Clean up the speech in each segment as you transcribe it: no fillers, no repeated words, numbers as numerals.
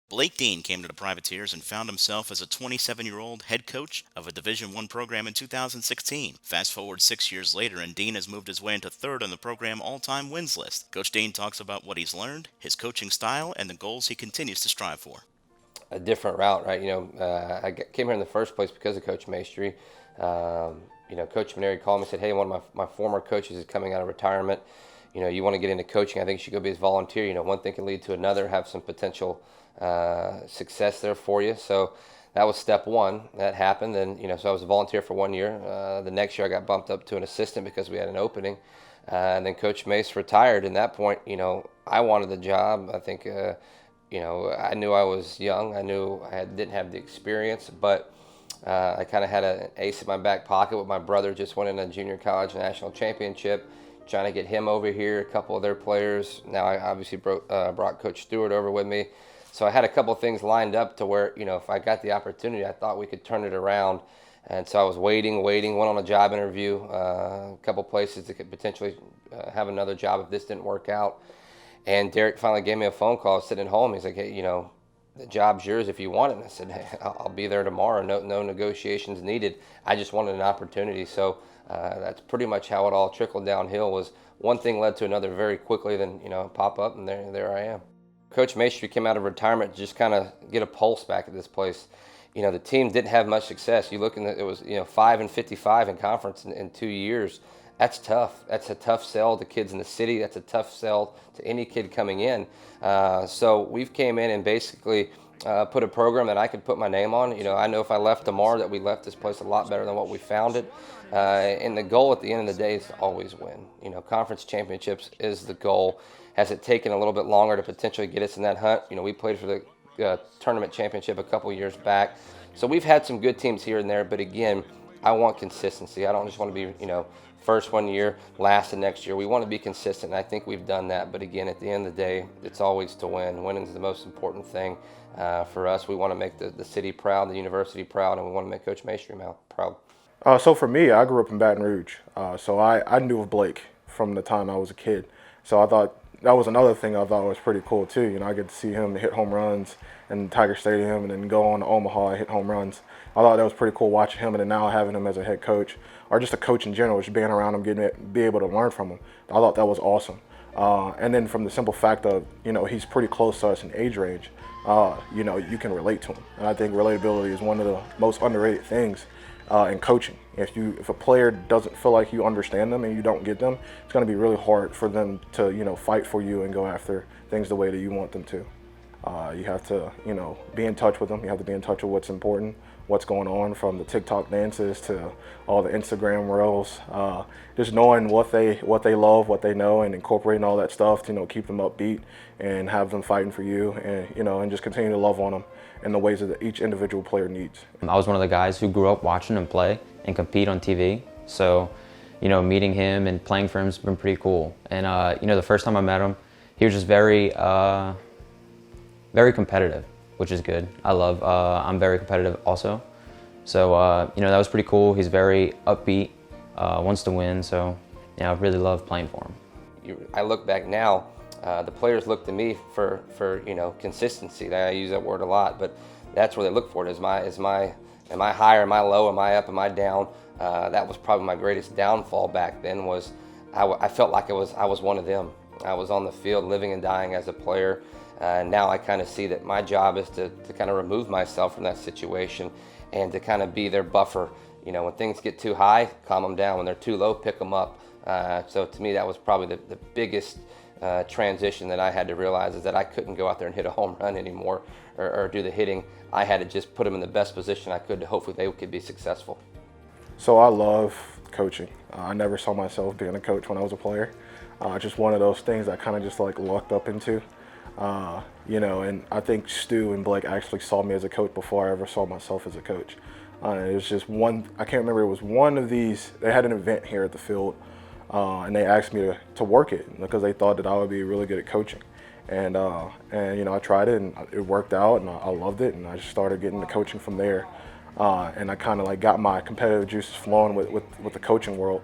Blake Dean came to the Privateers and found himself as a 27-year-old head coach of a Division I program in 2016. Fast forward 6 years later, and Dean has moved his way into third on the program all-time wins list. Coach Dean talks about what he's learned, his coaching style, and the goals he continues to strive for. A different route, right? Came here in the first place because of Coach Maestri. Coach Maneri called me and said, "Hey, one of my former coaches is coming out of retirement. You want to get into coaching? I think you should go be his volunteer. One thing can lead to another. Have some potential success there for you." So that was step one. That happened, and so I was a volunteer for 1 year. The next year, I got bumped up to an assistant because we had an opening. And then Coach Mace retired. And at that point, I wanted the job. I think. I knew I was young. I knew didn't have the experience, but I kind of had an ace in my back pocket with my brother just winning a junior college national championship, trying to get him over here, a couple of their players. Now I obviously brought Coach Stewart over with me. So I had a couple of things lined up to where, if I got the opportunity, I thought we could turn it around. And so I was waiting, went on a job interview, a couple places that could potentially have another job if this didn't work out. And Derek finally gave me a phone call. I was sitting at home. He's like, "Hey, the job's yours if you want it." And I said, "Hey, I'll be there tomorrow. No negotiations needed. I just wanted an opportunity." So that's pretty much how it all trickled downhill. Was one thing led to another very quickly. Then pop up, and there I am. Coach Maestri came out of retirement to just kind of get a pulse back at this place. The team didn't have much success. You look in it was 5-55 in conference in 2 years. That's tough. That's a tough sell to kids in the city. That's a tough sell to any kid coming in. So we've came in and basically put a program that I could put my name on. I know if I left tomorrow that we left this place a lot better than what we found it. And the goal at the end of the day is to always win. Conference championships is the goal. Has it taken a little bit longer to potentially get us in that hunt? We played for the tournament championship a couple years back. So we've had some good teams here and there, but again, I want consistency. I don't just want to be, first 1 year, last the next year. We want to be consistent, and I think we've done that. But again, at the end of the day, it's always to win. Winning is the most important thing for us. We want to make the city proud, the university proud, and we want to make Coach Maestri proud. So for me, I grew up in Baton Rouge. So I knew of Blake from the time I was a kid. So I thought that was another thing I thought was pretty cool too. I get to see him hit home runs in Tiger Stadium and then go on to Omaha and hit home runs. I thought that was pretty cool watching him and then now having him as a head coach or just a coach in general, just being around him, be able to learn from him. I thought that was awesome. And then from the simple fact of, he's pretty close to us in age range, you can relate to him. And I think relatability is one of the most underrated things in coaching. If a player doesn't feel like you understand them and you don't get them, it's going to be really hard for them to fight for you and go after things the way that you want them to. You have to be in touch with them. You have to be in touch with what's important, what's going on, from the TikTok dances to all the Instagram reels. Just knowing what they love, what they know, and incorporating all that stuff to keep them upbeat and have them fighting for you, and just continue to love on them in the ways that each individual player needs. I was one of the guys who grew up watching him play and compete on TV. So, meeting him and playing for him has been pretty cool. And, the first time I met him, he was just very competitive, which is good. I'm very competitive also. So, that was pretty cool. He's very upbeat, wants to win. So, I really love playing for him. I look back now, the players look to me for consistency. I use that word a lot, but that's where they look for it. Am I high or am I low? Am I up? Am I down? That was probably my greatest downfall back then. Was I felt like I was one of them. I was on the field, living and dying as a player. Now I kind of see that my job is to kind of remove myself from that situation and to kind of be their buffer. When things get too high, calm them down. When they're too low, pick them up. So to me, that was probably the biggest transition that I had to realize, is that I couldn't go out there and hit a home run anymore or do the hitting. I had to just put them in the best position I could to hopefully they could be successful. So I love coaching. I never saw myself being a coach when I was a player. Just one of those things I kind of just lucked up into. And I think Stu and Blake actually saw me as a coach before I ever saw myself as a coach. It was just I can't remember, it was one of these, they had an event here at the field, and they asked me to work it because they thought that I would be really good at coaching. And I tried it and it worked out and I loved it, and I just started getting the coaching from there. And I kind of got my competitive juices flowing with the coaching world.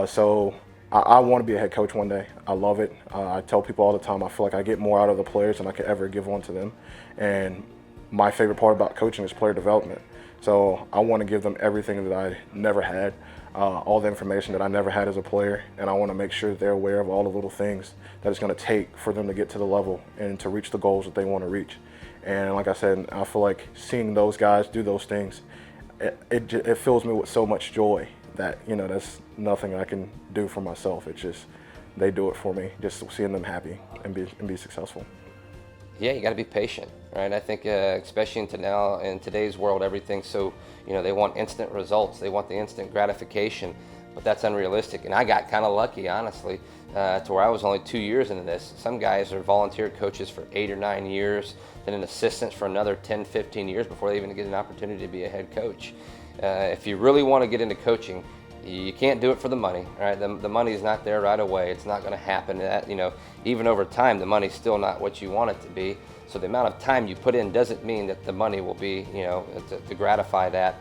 So I want to be a head coach one day. I love it. I tell people all the time, I feel like I get more out of the players than I could ever give one to them. And my favorite part about coaching is player development. So I want to give them everything that I never had, all the information that I never had as a player, and I want to make sure that they're aware of all the little things that it's going to take for them to get to the level and to reach the goals that they want to reach. And like I said, I feel like seeing those guys do those things, it fills me with so much joy that, you know, that's nothing I can do for myself. It's just they do it for me, just seeing them happy and be successful. Yeah, you got to be patient, right? I think especially in today's world, everything's so, you know, they want instant results. They want the instant gratification, but that's unrealistic. And I got kind of lucky, honestly, to where I was only 2 years into this. Some guys are volunteer coaches for 8 or 9 years, then an assistant for another 10, 15 years before they even get an opportunity to be a head coach. If you really want to get into coaching, you can't do it for the money, right? The money's not there right away. It's not going to happen. That, you know, even over time, the money's still not what you want it to be. So the amount of time you put in doesn't mean that the money will be, you know, to gratify that.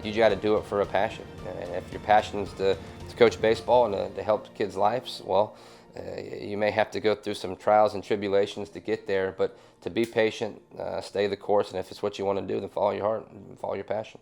You got to do it for a passion. And if your passion is to coach baseball and to help kids' lives, well, you may have to go through some trials and tribulations to get there. But to be patient, stay the course, and if it's what you want to do, then follow your heart and follow your passion.